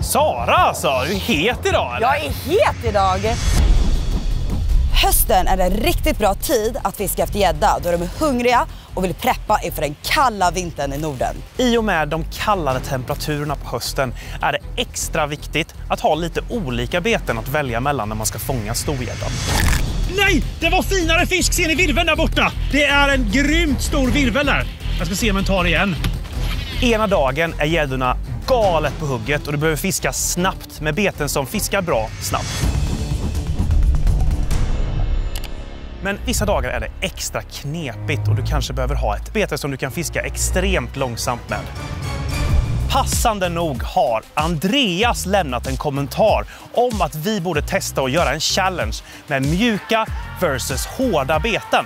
Sara alltså, du är het idag eller? Jag är het idag. Hösten är en riktigt bra tid att fiska efter gädda då de är hungriga och vill preppa inför den kalla vintern i Norden. I och med de kallare temperaturerna på hösten är det extra viktigt att ha lite olika beten att välja mellan när man ska fånga storgäddan. Nej, det var finare fisk, ser ni virveln där borta? Det är en grymt stor virvel där. Jag ska se om jag tar det igen. Ena dagen är gäddorna galet på hugget och du behöver fiska snabbt med beten som fiskar bra snabbt. Men vissa dagar är det extra knepigt och du kanske behöver ha ett bete som du kan fiska extremt långsamt med. Passande nog har Andreas lämnat en kommentar om att vi borde testa att göra en challenge med mjuka versus hårda beten.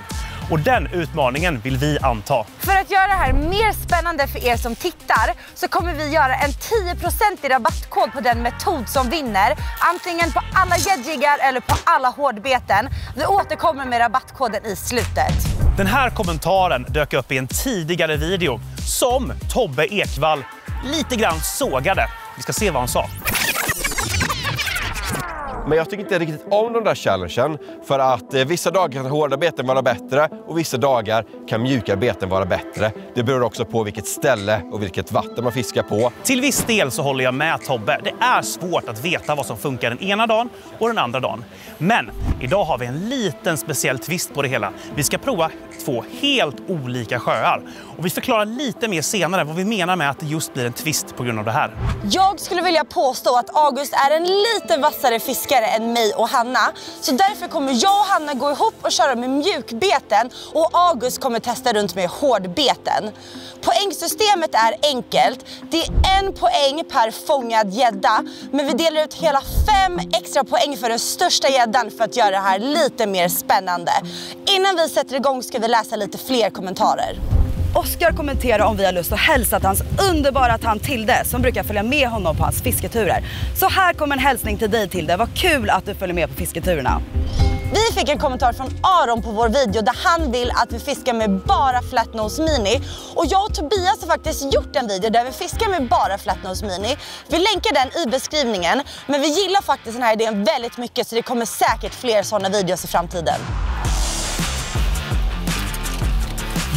Och den utmaningen vill vi anta. För att göra det här mer spännande för er som tittar så kommer vi göra en 10% rabattkod på den metod som vinner. Antingen på alla gäddjiggar eller på alla hårdbeten. Vi återkommer med rabattkoden i slutet. Den här kommentaren dök upp i en tidigare video som Tobbe Ekvall lite grann sågade. Vi ska se vad han sa. Men jag tycker inte riktigt om den där challengen för att vissa dagar kan hårda beten vara bättre och vissa dagar kan mjuka beten vara bättre. Det beror också på vilket ställe och vilket vatten man fiskar på. Till viss del så håller jag med Tobbe. Det är svårt att veta vad som funkar den ena dagen och den andra dagen. Men idag har vi en liten speciell twist på det hela. Vi ska prova 2 helt olika sjöar. Och vi förklarar lite mer senare vad vi menar med att det just blir en twist på grund av det här. Jag skulle vilja påstå att August är en lite vassare fiskare än mig och Hanna. Så därför kommer jag och Hanna gå ihop och köra med mjukbeten och August kommer testa runt med hårdbeten. Poängsystemet är enkelt. Det är 1 poäng per fångad gädda. Men vi delar ut hela 5 extra poäng för den största gäddan för att göra det här lite mer spännande. Innan vi sätter igång ska vi läsa lite fler kommentarer. Oskar kommenterar om vi har lust att hälsa till hans underbara tant Tilde som brukar följa med honom på hans fisketurer. Så här kommer en hälsning till dig Tilde, vad kul att du följer med på fisketurerna. Vi fick en kommentar från Aron på vår video där han vill att vi fiskar med bara Flatnose Mini. Och jag och Tobias har faktiskt gjort en video där vi fiskar med bara Flatnose Mini. Vi länkar den i beskrivningen, men vi gillar faktiskt den här idén väldigt mycket så det kommer säkert fler sådana videos i framtiden.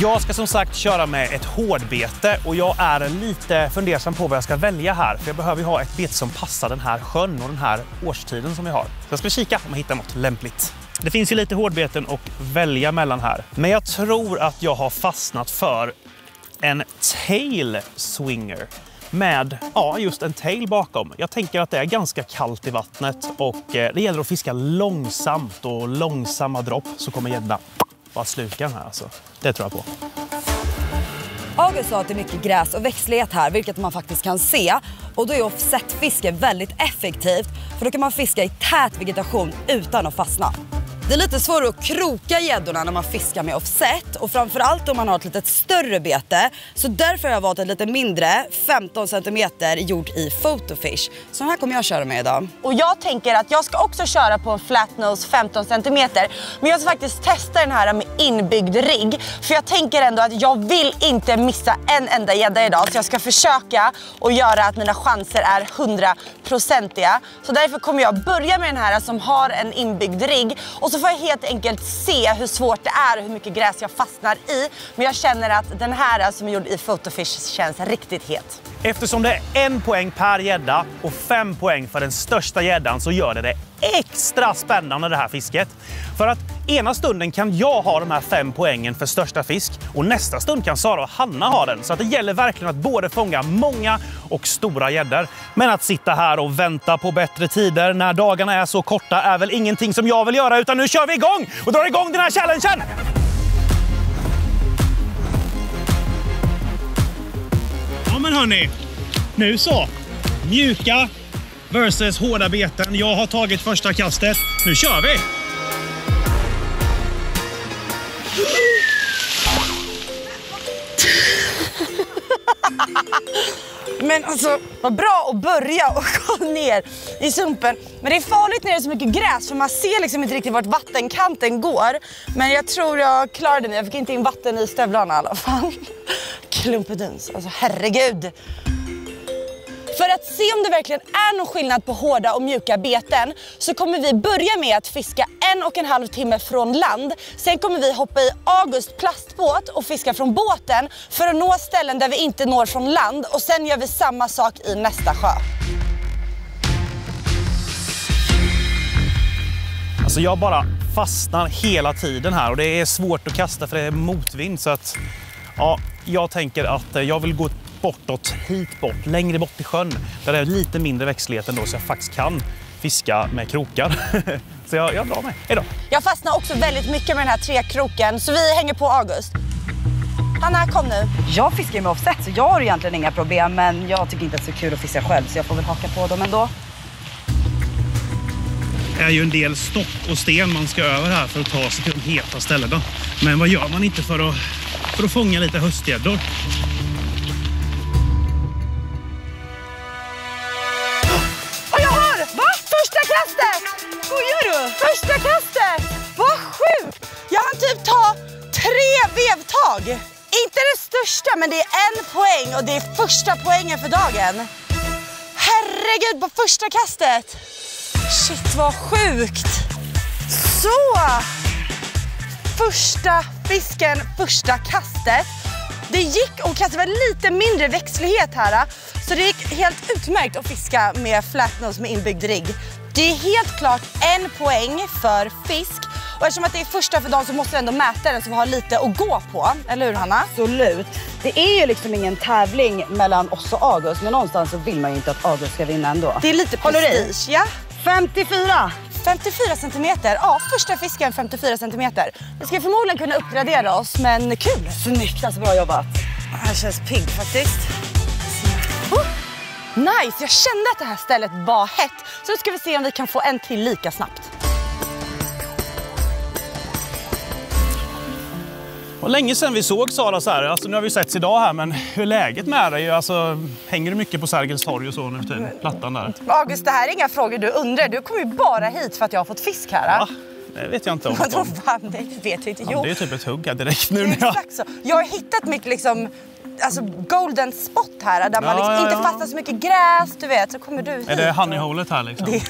Jag ska som sagt köra med ett hårdbete och jag är lite fundersam på vad jag ska välja här. För jag behöver ju ha ett bete som passar den här sjön och den här årstiden som vi har. Så jag ska kika om jag hittar något lämpligt. Det finns ju lite hårdbeten att välja mellan här. Men jag tror att jag har fastnat för en tail swinger. Med, ja, just en tail bakom. Jag tänker att det är ganska kallt i vattnet och det gäller att fiska långsamt och långsamma dropp så kommer gäddan bara sluka den här alltså. Det tror jag på. August sa att det är mycket gräs och växtlighet här, vilket man faktiskt kan se. Och då är offsetfiske väldigt effektivt, för då kan man fiska i tät vegetation utan att fastna. Det är lite svårare att kroka gäddorna när man fiskar med offset och framförallt om man har ett lite större bete. Så därför har jag valt ett lite mindre, 15 cm gjord i Photofish. Så den här kommer jag köra med idag. Och jag tänker att jag ska också köra på en Flatnose 15 cm. Men jag ska faktiskt testa den här med inbyggd rigg. För jag tänker ändå att jag vill inte missa en enda gädda idag. Så jag ska försöka och göra att mina chanser är 100-procentiga. Så därför kommer jag börja med den här som har en inbyggd rigg. Och så får jag helt enkelt se hur svårt det är och hur mycket gräs jag fastnar i. Men jag känner att den här som är gjord i Photofish känns riktigt het. Eftersom det är 1 poäng per gädda och 5 poäng för den största gäddan så gör det extra spännande det här fisket. För att ena stunden kan jag ha de här 5 poängen för största fisk och nästa stund kan Sara och Hanna ha den. Så att det gäller verkligen att både fånga många och stora gäddor. Men att sitta här och vänta på bättre tider när dagarna är så korta är väl ingenting som jag vill göra, utan nu kör vi igång och drar igång den här challengen! Ja men hörni, nu så. Mjuka versus hårda beten. Jag har tagit första kastet. Nu kör vi! Men alltså, vad bra att börja och gå ner i sumpen. Men det är farligt när det är så mycket gräs för man ser liksom inte riktigt vart vattenkanten går. Men jag tror jag klarade mig. Jag fick inte in vatten i stövlarna i alla fall. Klumpeduns, alltså herregud. För att se om det verkligen är någon skillnad på hårda och mjuka beten så kommer vi börja med att fiska 1,5 timme från land. Sen kommer vi hoppa i August plastbåt och fiska från båten för att nå ställen där vi inte når från land. Och sen gör vi samma sak i nästa sjö. Alltså jag bara fastnar hela tiden här och det är svårt att kasta för det är motvind. Så att, ja, jag tänker att jag vill gå bortåt, hit bort, längre bort i sjön. Där det är lite mindre växtlighet ändå så jag faktiskt kan fiska med krokar. Så jag drar mig. Hejdå. Jag fastnar också väldigt mycket med den här trekroken så vi hänger på August. Hanna, kom nu. Jag fiskar med offset så jag har egentligen inga problem, men jag tycker inte att det är så kul att fiska själv så jag får väl haka på dem ändå. Det är ju en del stock och sten man ska över här för att ta sig till de heta ställena. Men vad gör man inte för att fånga lite höstgäddor? Och jag har! Va? Första kastet! Vad gör du? Första kastet! Vad sjukt! Jag hann typ ta 3 vevtag. Inte det största, men det är 1 poäng och det är första poängen för dagen. Herregud, på första kastet! Shit, vad sjukt! Så! Första fisken, första kastet. Det gick och kasta var lite mindre växtlighet här. Så det gick helt utmärkt att fiska med flatnose med inbyggd rigg. Det är helt klart 1 poäng för fisk. Och eftersom att det är första för dagen så måste vi ändå mäta den så vi har lite att gå på. Eller hur, Hanna? Absolut. Det är ju liksom ingen tävling mellan oss och August, men någonstans så vill man ju inte att August ska vinna ändå. Det är lite prestige, ja. 54! 54 centimeter. Ja, första fisken 54 centimeter. Vi ska förmodligen kunna uppgradera oss, men kul. Snyggt, alltså bra jobbat. Det här känns pigg faktiskt. Nice, jag kände att det här stället var hett. Så nu ska vi se om vi kan få en till lika snabbt. Och länge sedan vi såg Sara så här, alltså nu har vi setts idag här, men hur är läget med dig? Alltså, hänger du mycket på Sergels torg och så nu för tiden? Plattan där. August, det här är inga frågor du undrar. Du kommer ju bara hit för att jag har fått fisk här. Va? Det vet jag inte om. Vadå fan? Det vet vi inte. Ja, det är typ ett hugg här direkt nu. När Exakt så. Jag har hittat mitt liksom, alltså golden spot här där man liksom inte fastnar så mycket gräs, du vet. Så kommer du hit. Är det honeyholet här liksom?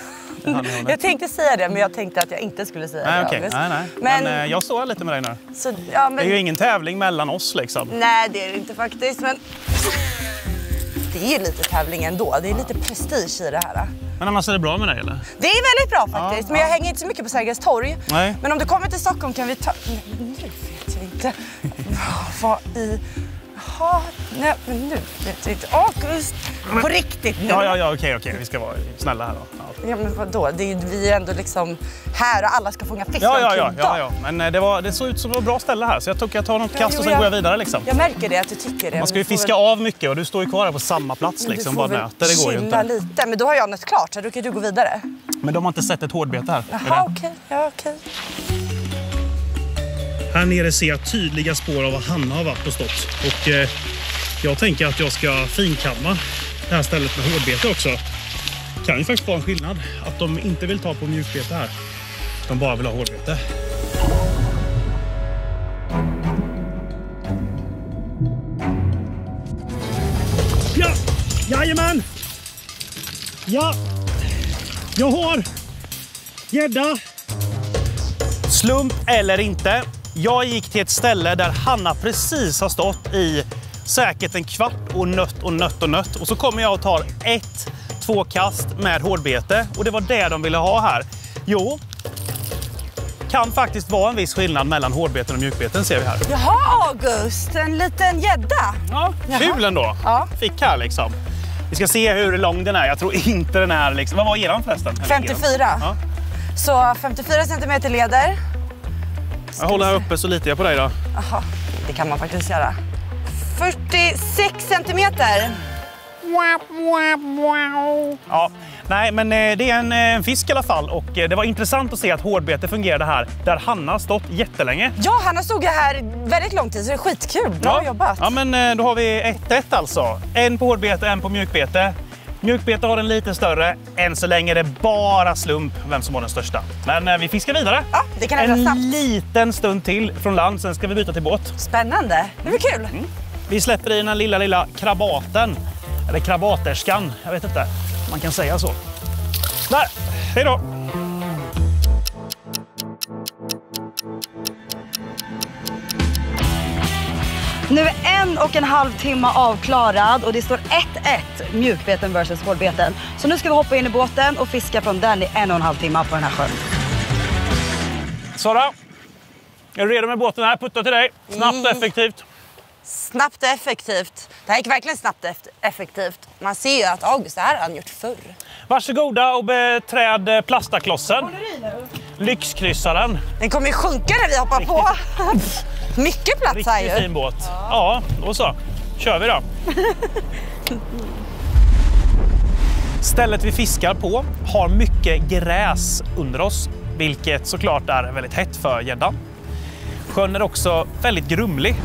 Jag tänkte säga det, men jag tänkte att jag inte skulle säga det. Okay. Nej. Men jag står lite med dig nu. Så, ja, men... Det är ju ingen tävling mellan oss liksom. Nej, det är det inte faktiskt, men det är ju lite tävling ändå. Det är lite prestige i det här. Men annars är det bra med dig, eller? Det är väldigt bra faktiskt, men jag hänger inte så mycket på Sergels torg. Nej. Men om du kommer till Stockholm kan vi ta... Nu vet jag inte. Vad i... Jaha, nej, men nu vet jag inte. August, på riktigt nu. Ja, okej. Vi ska vara snälla här då. Ja, men vadå? Vi är ändå liksom här och alla ska fånga fisk. Ja. Men det såg ut som ett bra ställe här, så jag tar något kast och sen går jag vidare liksom. Jag märker det, att du tycker det. Man ska ju fiska av mycket och du står ju kvar här på samma plats liksom. Bara nöter, det går ju inte. Lite, men då har jag nött klart så då kan du gå vidare. Men de har inte sett ett hårdbete här. Jaha, okej. Här nere ser jag tydliga spår av vad Hanna har varit och stått. Och jag tänker att jag ska finkamma det här stället med hårdbete också. Kan ju faktiskt vara en skillnad att de inte vill ta på mjukbete här. De bara vill ha hårdbete. Ja, jajamän! Ja, jag har gädda. Slump eller inte. Jag gick till ett ställe där Hanna precis har stått i säkert en kvart och nött. Och så kommer jag och tar 1-2 kast med hårdbete. Och det var det de ville ha här. Jo, kan faktiskt vara en viss skillnad mellan hårdbeten och mjukbeten ser vi här. Jaha, August, en liten gädda. Ja, kul ändå. Ja. Fick här liksom. Vi ska se hur lång den är. Jag tror inte den är liksom... Vad var eran förresten? 54. Ja. Så 54 centimeter leder. Jag håller här uppe så litar jag på dig då. Jaha, det kan man faktiskt göra. 46 centimeter. Ja, nej men det är en fisk i alla fall och det var intressant att se att hårdbete fungerade här där Hanna har stått jättelänge. Ja, Hanna stod här väldigt lång tid så det är skitkul. Bra jobbat. Ja, men då har vi 1-1 alltså. En på hårdbete, en på mjukbete. Mjukbete har den lite större. Än så länge är det bara slump vem som har den största. Men vi fiskar vidare. Ja, det kan hända snabbt. En liten stund till från land, sen ska vi byta till båt. Spännande. Det blir kul. Vi släpper i den här lilla krabaten. Eller krabaterskan, jag vet inte. Man kan säga så. Där, hej då! Nu är 1,5 timme avklarad och det står 1-1 mjukbeten versus hårdbeten. Så nu ska vi hoppa in i båten och fiska från den i 1,5 timme på den här sjön. Sara, är du redo med båten här? Putta till dig. Snabbt och effektivt. Snabbt och effektivt. Det här gick verkligen snabbt och effektivt. Man ser ju att August, det här har han gjort förr. Varsågoda och beträd plastaklossen. Lyxkryssaren. Den kommer ju sjunka när vi hoppar på. Mycket plats här ju. Riktigt fin båt. Ja, och så. Kör vi då. Stället vi fiskar på har mycket gräs under oss, vilket såklart är väldigt hett för gäddan. Sjön är också väldigt grumlig.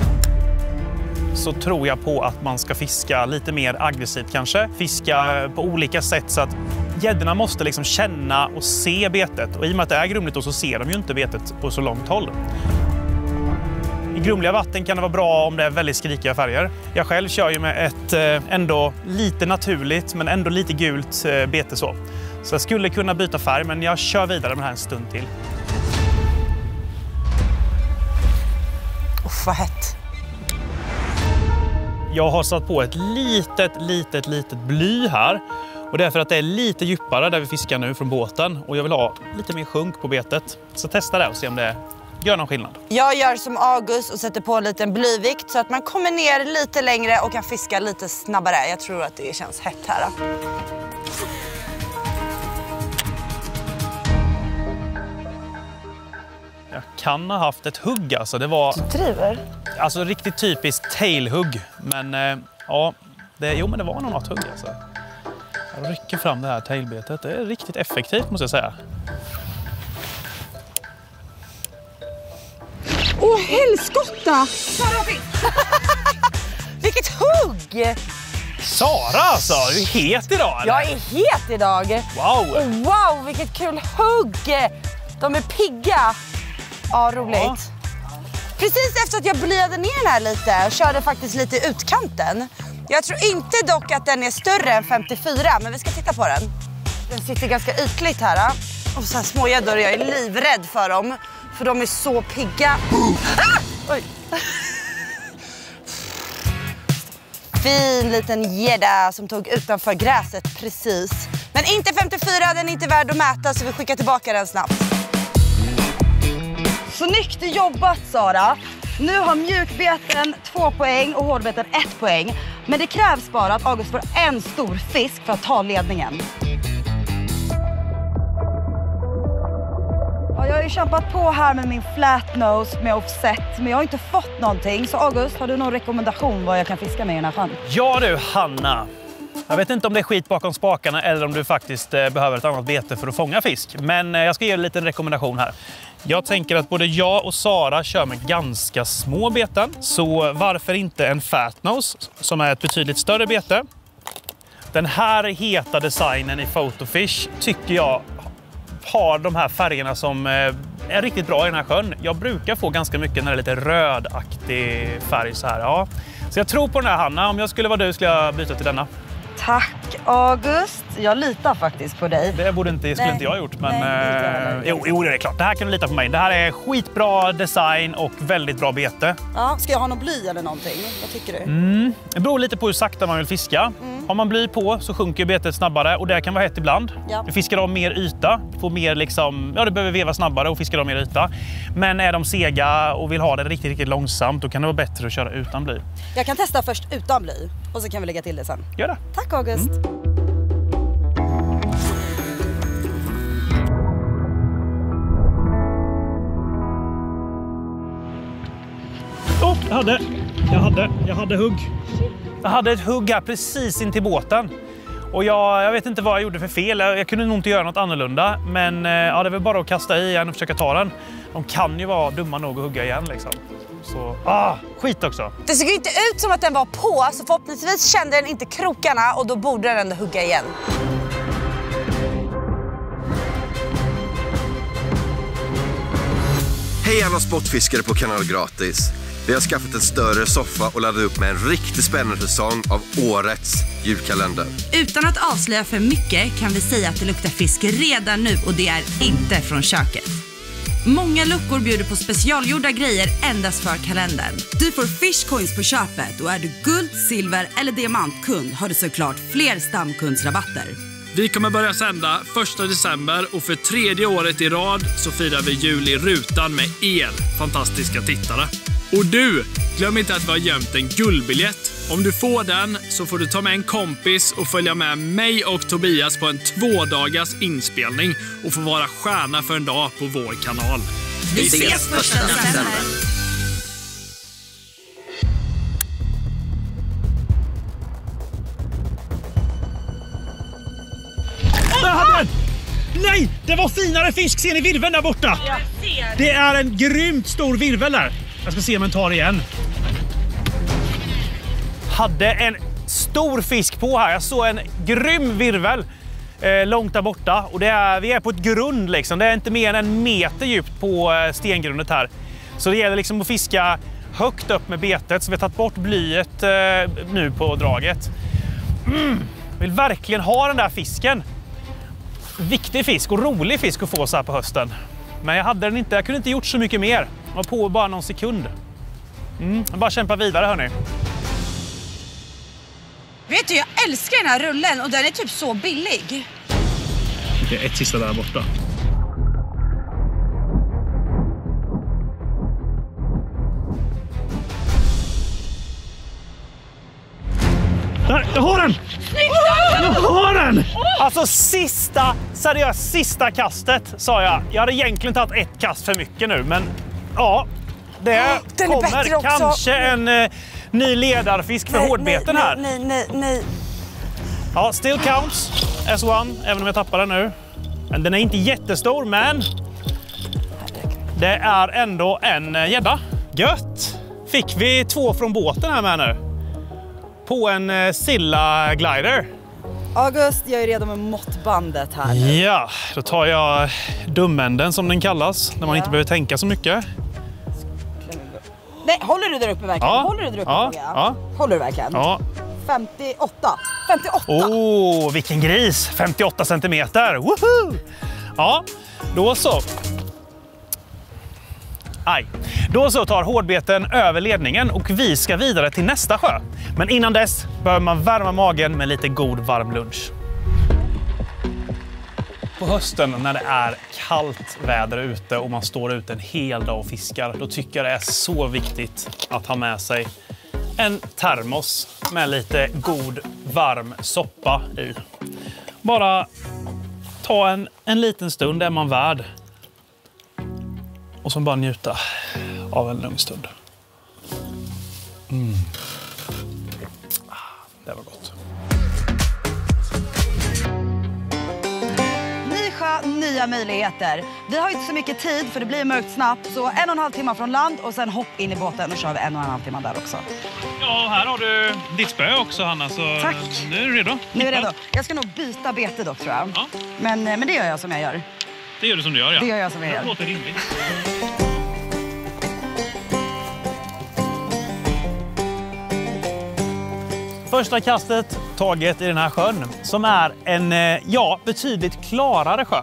Så tror jag på att man ska fiska lite mer aggressivt kanske. Fiska på olika sätt så att gäddorna måste liksom känna och se betet. Och i och med att det är grumligt då så ser de ju inte betet på så långt håll. I grumliga vatten kan det vara bra om det är väldigt skrikiga färger. Jag själv kör ju med ett ändå lite naturligt men ändå lite gult bete så. Så jag skulle kunna byta färg men jag kör vidare med det här en stund till. Uff, vad hett. Jag har satt på ett litet bly här. Och det är för att det är lite djupare där vi fiskar nu från båten. Och jag vill ha lite mer sjunk på betet. Så testa det och se om det gör någon skillnad. Jag gör som August och sätter på en liten blyvikt så att man kommer ner lite längre och kan fiska lite snabbare. Jag tror att det känns hett här. Jag kan ha haft ett hugg alltså. Det var Du driver? alltså riktigt typiskt tailhugg. Men ja, men det var nog något hugg alltså. Jag rycker fram det här tailbetet. Det är riktigt effektivt måste jag säga. Åh, helskotta! Vilket hugg! Sara alltså, du är het idag eller? Jag är het idag. Wow! Wow, vilket kul hugg! De är pigga. Ja, roligt. Ja. Precis efter att jag blyade ner den här lite, körde faktiskt lite i utkanten. Jag tror inte dock att den är större än 54, men vi ska titta på den. Den sitter ganska ytligt här. Och så här små gäddor, jag är livrädd för dem. För de är så pigga. Ah! Oj. Fin liten gädda som tog utanför gräset precis. Men inte 54, den är inte värd att mäta så vi skickar tillbaka den snabbt. Snyggt jobbat Sara! Nu har mjukbeten 2 poäng och hårdbeten 1 poäng. Men det krävs bara att August får en stor fisk för att ta ledningen. Ja, jag har ju kämpat på här med min flat nose med offset, men jag har inte fått någonting. Så August, har du någon rekommendation vad jag kan fiska med i den här sjön? Ja du Hanna! Jag vet inte om det är skit bakom spakarna eller om du faktiskt behöver ett annat bete för att fånga fisk. Men jag ska ge en liten rekommendation här. Jag tänker att både jag och Sara kör med ganska små beten. Så varför inte en fatnose som är ett betydligt större bete. Den här heta designen i Photofish tycker jag har de här färgerna som är riktigt bra i den här sjön. Jag brukar få ganska mycket när det är lite rödaktig färg så här. Ja. Så jag tror på den här Hanna. Om jag skulle vara du skulle jag byta till denna. Tack August. Jag litar faktiskt på dig. Det skulle inte jag ha gjort. Men jo, det är klart. Det här kan du lita på mig. Det här är skitbra design och väldigt bra bete. Ja, ska jag ha någon bly eller någonting? Vad tycker du? Det beror lite på hur sakta man vill fiska. Har man bly på så sjunker betet snabbare och det kan vara hett ibland. Ja. Du fiskar av mer yta. Får mer liksom, du behöver veva snabbare och fiskar av mer yta. Men är de sega och vill ha det riktigt, riktigt långsamt då kan det vara bättre att köra utan bly. Jag kan testa först utan bly och så kan vi lägga till det sen. Gör det. Tack August. Jag hade hugg. Jag hade ett hugg här precis in till båten. Och jag vet inte vad jag gjorde för fel. Jag kunde nog inte göra något annorlunda. Men ja, det var bara att kasta i igen och försöka ta den. De kan ju vara dumma nog att hugga igen liksom. Så, skit också. Det såg ju inte ut som att den var på, så förhoppningsvis kände den inte krokarna och då borde den ändå hugga igen. Hej alla sportfiskare på Kanal Gratis. Vi har skaffat en större soffa och laddat upp med en riktigt spännande säsong av årets julkalender. Utan att avslöja för mycket kan vi säga att det luktar fisk redan nu och det är inte från köket. Många luckor bjuder på specialgjorda grejer endast för kalendern. Du får Fishcoins på köpet och är du guld, silver eller diamantkund har du såklart fler stamkundsrabatter. Vi kommer börja sända 1 december och för 3:e året i rad så firar vi jul i rutan med er fantastiska tittare. Och du, glöm inte att vi har gömt en guldbiljett. Om du får den så får du ta med en kompis och följa med mig och Tobias på en 2-dagars inspelning och få vara stjärna för en dag på vår kanal. Vi ses 1 december. Där hade den! Nej, det var finare fisk. Ser ni virveln där borta? Jag ser. Det är en grymt stor virvel där. Jag ska se om den tar igen. Hade en stor fisk på här. Jag såg en grym virvel långt där borta. Och vi är på ett grund liksom. Det är inte mer än 1 meter djupt på stengrundet här. Så det gäller liksom att fiska högt upp med betet. Så vi har tagit bort blyet nu på draget. Vill verkligen ha den där fisken. Viktig fisk och rolig fisk att få så här på hösten. Men jag hade den inte. Jag kunde inte gjort så mycket mer. Jag var på bara någon sekund. Jag bara kämpa vidare, hörni. Vet du, jag älskar den här rullen och den är typ så billig. Det är ett sista där borta. Där, jag har den! Jag har den! Alltså sista kastet sa jag. Jag hade egentligen tagit ett kast för mycket nu, men ja, det den kommer kanske en ny ledarfisk för hårdbeten här. Nej. Ja, still counts as one, även om jag tappar den nu. Men den är inte jättestor, men det är ändå en gädda. Gött! Fick vi 2 från båten här med nu. På en Silla glider. August, jag är redo med måttbandet här nu. Ja, då tar jag dumänden som den kallas. När man inte behöver tänka så mycket. Nej, håller du där uppe verkligen? Ja. Håller du där uppe? Ja. Håller du verkligen? Ja. 58. Vilken gris! 58 centimeter. Woohoo! Ja, då så. Då så tar hårdbeten över ledningen och vi ska vidare till nästa sjö. Men innan dess behöver man värma magen med lite god varm lunch. På hösten när det är kallt väder ute och man står ute en hel dag och fiskar, då tycker jag det är så viktigt att ha med sig en termos med lite god varm soppa i. Bara ta en liten stund, är man värd. Och så bara njuta av en lugn stund. Det var gott. Ny sjö, nya möjligheter. Vi har inte så mycket tid för det blir mörkt snabbt. Så 1,5 timmar från land och sen hopp in i båten och kör vi 1,5 timmar där också. Ja, här har du ditt spö också, Hanna. Så tack. Nu är du redo. Nu är jag redo. Jag ska nog byta bete dock, tror jag. Ja. Men det gör jag som jag gör. Det gör du som du gör, ja. Det gör jag som jag gör. Det låter rimligt. Första kastet taget i den här sjön som är en betydligt klarare sjö.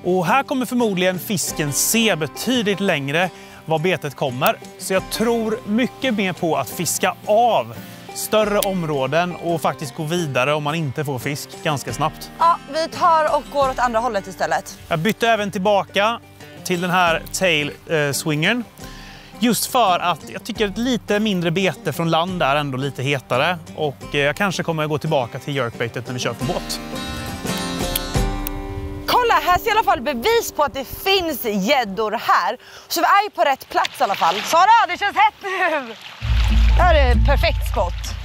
Och här kommer förmodligen fisken se betydligt längre var betet kommer. Så jag tror mycket mer på att fiska av större områden och faktiskt gå vidare om man inte får fisk ganska snabbt. Ja, vi tar och går åt andra hållet istället. Jag bytte även tillbaka till den här tail swingern. Just för att jag tycker ett lite mindre bete från land är ändå lite hetare. Och jag kanske kommer att gå tillbaka till jerkbaitet när vi kör på båt. Kolla, här ser i alla fall bevis på att det finns gäddor här. Så vi är ju på rätt plats i alla fall. Sara, det känns hett nu! Det här är perfekt spot.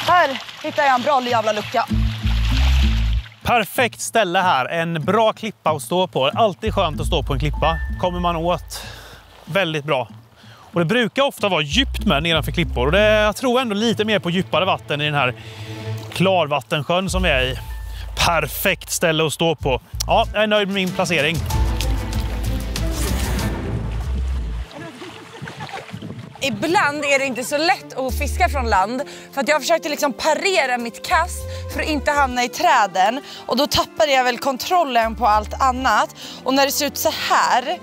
Här hittar jag en bra jävla lucka. Perfekt ställe här. En bra klippa att stå på. Alltid skönt att stå på en klippa. Kommer man åt väldigt bra. Och det brukar ofta vara djupt med nedanför klippor. Och jag tror ändå lite mer på djupare vatten i den här klarvattensjön som vi är i. Perfekt ställe att stå på. Ja, jag är nöjd med min placering. ibland är det inte så lätt att fiska från land. För att jag försökte liksom parera mitt kast för att inte hamna i träden. Och då tappade jag väl kontrollen på allt annat. Och när det ser ut så här,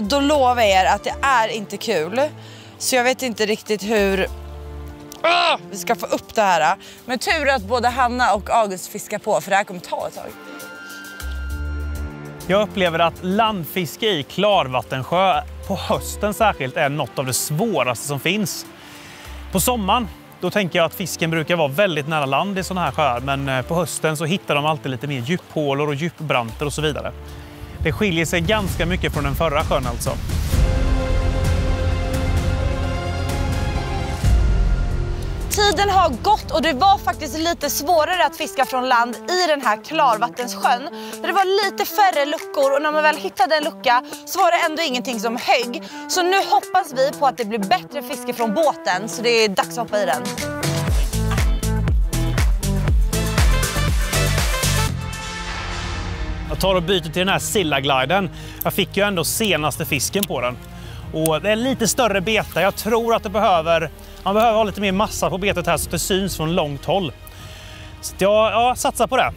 då lovar jag er att det är inte kul. Så jag vet inte riktigt hur vi ska få upp det här. Men tur att både Hanna och August fiskar på, för det här kommer ta ett tag. Jag upplever att landfiske i klarvattensjö på hösten särskilt är något av det svåraste som finns. På sommaren då tänker jag att fisken brukar vara väldigt nära land i sådana här sjöar, men på hösten så hittar de alltid lite mer djuphålor och djupbranter och så vidare. Det skiljer sig ganska mycket från den förra sjön alltså. Tiden har gått och det var faktiskt lite svårare att fiska från land i den här klarvattenssjön. Det var lite färre luckor och när man väl hittade en lucka så var det ändå ingenting som högg. Så nu hoppas vi på att det blir bättre fiske från båten, så det är dags att hoppa i den. Jag tar och byter till den här Sillagliden. Jag fick ju ändå senaste fisken på den. Och det är lite större bete. Jag tror att man behöver ha lite mer massa på betet här så att det syns från långt håll. Så jag satsar på det.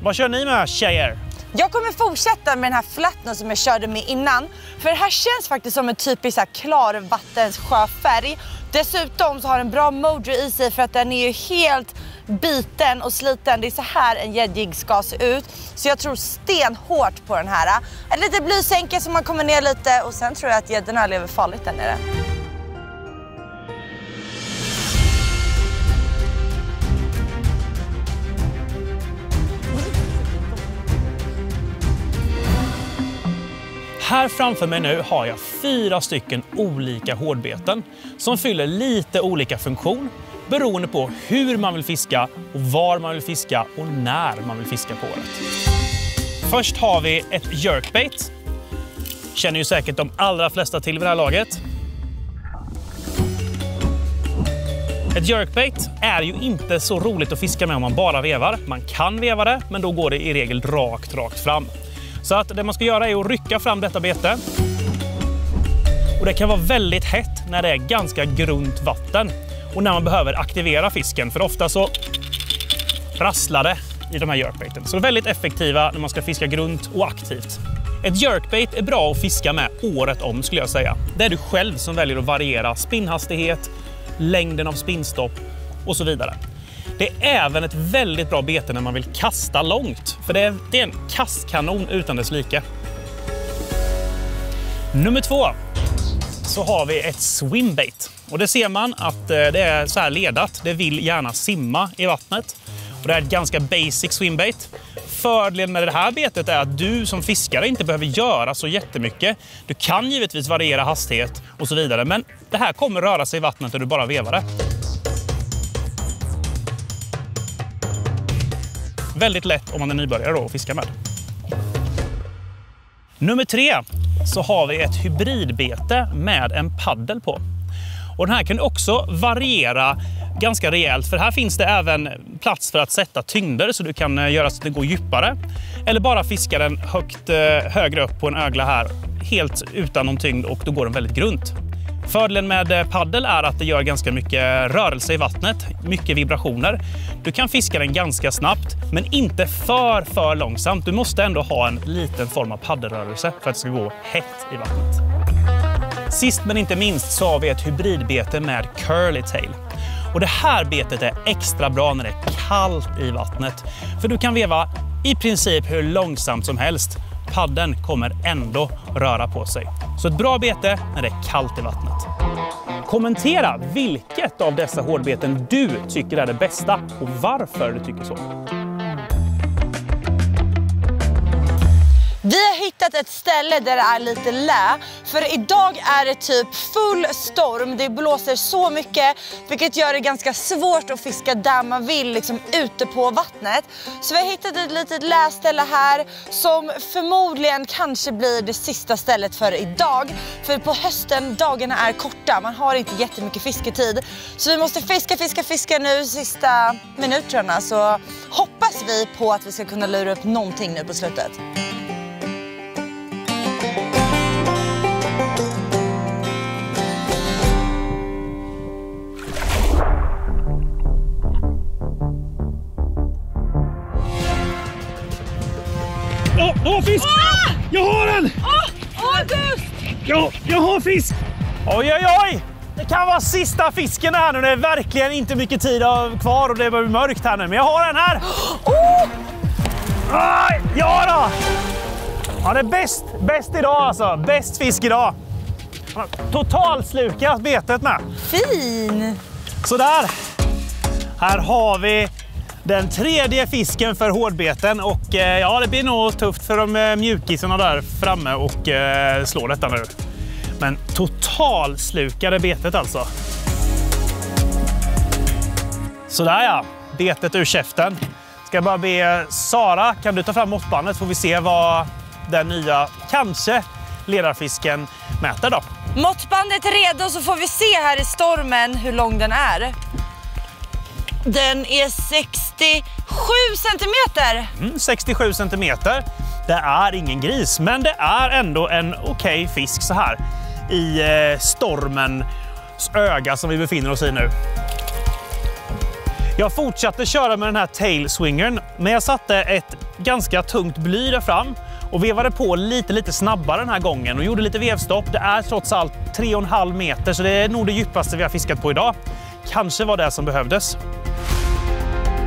Vad kör ni med, tjejer? Jag kommer fortsätta med den här flatten som jag körde med innan. För det här känns faktiskt som en typisk klarvattenssjöfärg. Dessutom så har den bra mojo i sig för att den är ju helt biten och sliten. Det är så här en gäddjig ska se ut. Så jag tror stenhårt på den här. En lite blysänke som man kommer ner lite, och sen tror jag att gäddorna lever farligt där nere. Här framför mig nu har jag 4 stycken olika hårdbeten som fyller lite olika funktion beroende på hur man vill fiska och var man vill fiska och när man vill fiska på året. Först har vi ett jerkbait. Känner ju säkert de allra flesta till vid det här laget. Ett jerkbait är ju inte så roligt att fiska med om man bara vevar. Man kan veva det, men då går det i regel rakt fram. Så att det man ska göra är att rycka fram detta bete. Och det kan vara väldigt hett när det är ganska grunt vatten. Och när man behöver aktivera fisken, för ofta så rasslar det i de här jerkbaiten. Så det är väldigt effektiva när man ska fiska grunt och aktivt. Ett jerkbait är bra att fiska med året om, skulle jag säga. Det är du själv som väljer att variera spinnhastighet, längden av spinnstopp och så vidare. Det är även ett väldigt bra bete när man vill kasta långt. För det är en kastkanon utan dess like. Nummer 2 så har vi ett swimbait. Och det ser man att det är så här ledat. Det vill gärna simma i vattnet. Och det är ett ganska basic swimbait. Fördelen med det här betet är att du som fiskare inte behöver göra så jättemycket. Du kan givetvis variera hastighet och så vidare. Men det här kommer röra sig i vattnet när du bara vevar det. Väldigt lätt om man är nybörjare då att fiska med. Nummer 3 så har vi ett hybridbete med en paddel på. Och den här kan också variera ganska rejält, för här finns det även plats för att sätta tyngder så du kan göra så att det går djupare. Eller bara fiska den högre upp på en ögla här helt utan någon tyngd, och då går den väldigt grunt. Fördelen med paddel är att det gör ganska mycket rörelse i vattnet, mycket vibrationer. Du kan fiska den ganska snabbt, men inte för långsamt. Du måste ändå ha en liten form av paddelrörelse för att det ska gå hett i vattnet. Sist men inte minst så har vi ett hybridbete med curly tail. Och det här betet är extra bra när det är kallt i vattnet. För du kan veva i princip hur långsamt som helst. Paddeln kommer ändå röra på sig. Så ett bra bete när det är kallt i vattnet. Kommentera vilket av dessa hårdbeten du tycker är det bästa och varför du tycker så. Vi har hittat ett ställe där det är lite lä, för idag är det typ full storm. Det blåser så mycket, vilket gör det ganska svårt att fiska där man vill, liksom ute på vattnet. Så vi har hittat ett litet läställe här som förmodligen kanske blir det sista stället för idag. För på hösten, dagarna är korta, man har inte jättemycket fisketid. Så vi måste fiska nu sista minuterna, så hoppas vi på att vi ska kunna lura upp någonting nu på slutet. Jag har fisk! Jag har den! August! Jag har fisk! Oj, oj, oj! Det kan vara sista fisken här nu. Det är verkligen inte mycket tid kvar och det börjar bli mörkt här nu. Men jag har den här! Ja då! Ja, det är bäst idag alltså. Bäst fisk idag. Totalslukat betet med. Fin! Sådär. Här har vi den tredje fisken för hårdbeten. Och ja, det blir nog tufft för de mjukisarna där framme och slå detta nu. Men totalslukade betet alltså. Sådär ja, betet ur käften. Ska jag bara be Sara, kan du ta fram måttbandet får vi se vad den nya, kanske, ledarfisken mäter då. Måttbandet är redo så får vi se här i stormen hur lång den är. Den är 67 centimeter. 67 centimeter. Det är ingen gris, men det är ändå en okej fisk så här i stormens öga som vi befinner oss i nu. Jag fortsatte köra med den här tailswingern, men jag satte ett ganska tungt bly där fram och vevade på lite snabbare den här gången och gjorde lite vevstopp. Det är trots allt 3,5 meter, så det är nog det djupaste vi har fiskat på idag. Kanske var det som behövdes.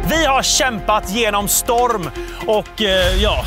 Vi har kämpat genom storm och ja...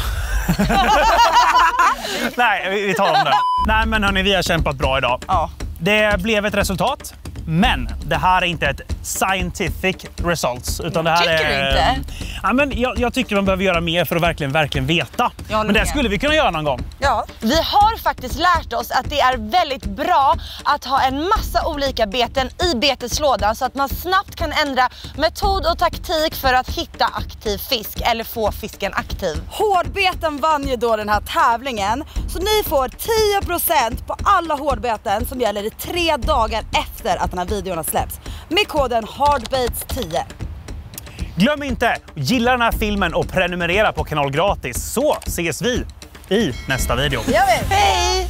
Nej, vi tar om det. Nej, men hörni, vi har kämpat bra idag. Ja. Det blev ett resultat, men det här är inte ett scientific results. Utan det här tycker du inte? Ja, men jag tycker man behöver göra mer för att verkligen veta. Men det skulle vi kunna göra någon gång. Ja. Vi har faktiskt lärt oss att det är väldigt bra att ha en massa olika beten i beteslådan så att man snabbt kan ändra metod och taktik för att hitta aktiv fisk eller få fisken aktiv. Hårdbeten vann ju då den här tävlingen, så ni får 10% på alla hårdbeten som gäller i 3 dagar efter att den här videon har släppts med koden HARDBAITS10. Glöm inte att gilla den här filmen och prenumerera på kanal gratis, så ses vi i nästa video. Hej!